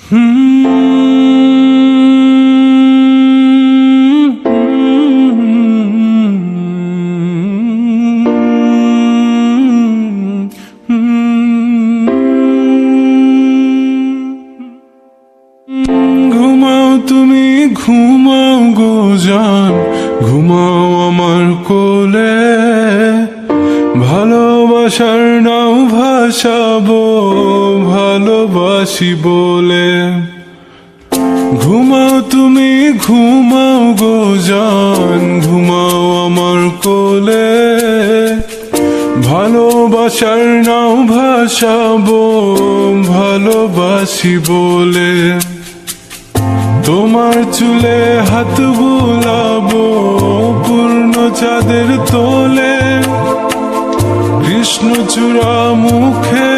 ঘুমাও তুমি ঘুমাও গো জান, ঘুমাও আমার কোলে, ভালোবাসার নাও ভাসাবো ভালোবাসি বলে। ঘুমাও তুমি ঘুমাও গো জান, ঘুমাও আমার কোলে, ভালোবাসার নাও ভাসাবো ভালোবাসি বলে। তোমার চুলে হাত বুলাবো পূর্ণ চাঁদের তোলে, কৃষ্ণচূড়া মুখে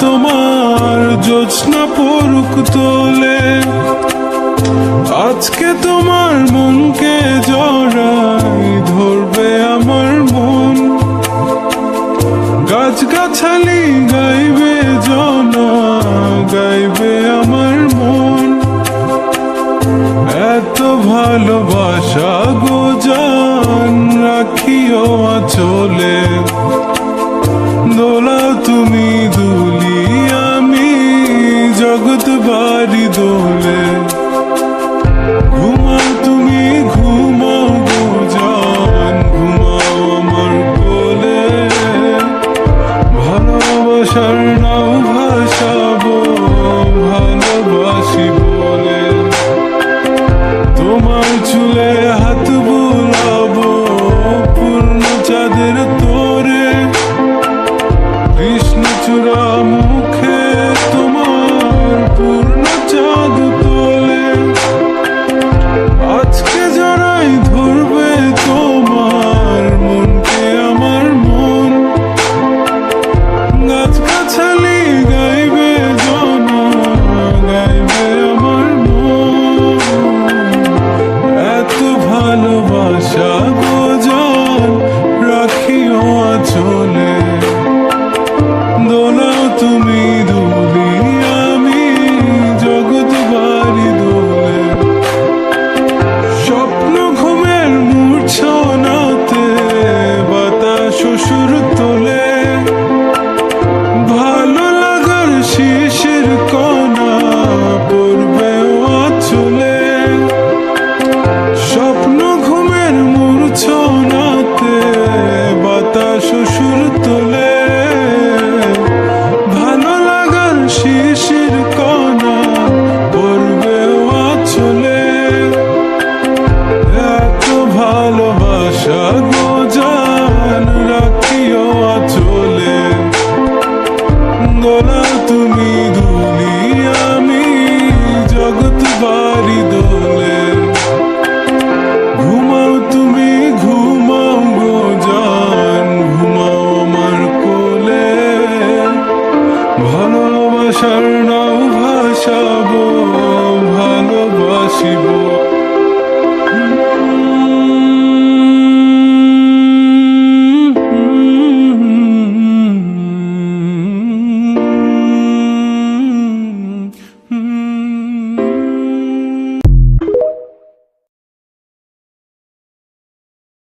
তোমার জ্যোৎস্না পড়ুক তোলে। আজকে তোমার মনকে জড়াই ধরবে আমার মন, গাছগাছালি গাইবে জনা গাইবে আমার মন। এত ভালোবাসা গো জান রাখিও আঁচলে, দোলাও তুমি দুলি আমি জগৎ বাড়ি দোলে। ঘুমাও তুমি ঘুমাও গো জান, ঘুমাও আমার কোলে, ভালোবাসার নাও ভাসাবো ভালোবাসি বলে। তোমার চুলে হাত বুলাবো পূর্ণ চাঁদের তোরে, কৃষ্ণচূড়া মুখে তোমার পূর্ণ চাঁদ তোলে। আজকে জড়াই ধরবে তোমার মনকে আমার মন, গাছগাছালি গাইবে জনা গাইবে আমার মন। এত ভালোবাসা গো জান রাখিও আঁচলে, দোলাও তুমি দুলি আমি জগৎ বাড়ি দোলে। স্বপ্ন ঘুমের মূর্ছনাতে বাতাস সুর তোলে, ভালো লাগার শিশির কণা পড়বে আঁচলে। স্বপ্ন ঘুমের মূর্ছনাতে বাতাস সুর তোলে, ভালো লাগার শিশির কণা পড়বে আঁচলে। এত ভালোবাসা গো জান রাখিও আঁচলে, দোলাও তুমি দুলি আমি জগৎ বাড়ি দোলে। ঘুমাও তুমি ঘুমাও গো জান, ঘুমাও আমার কোলে, ভালোবাসার নাও ভাসাবো ভালোবাসি বলে।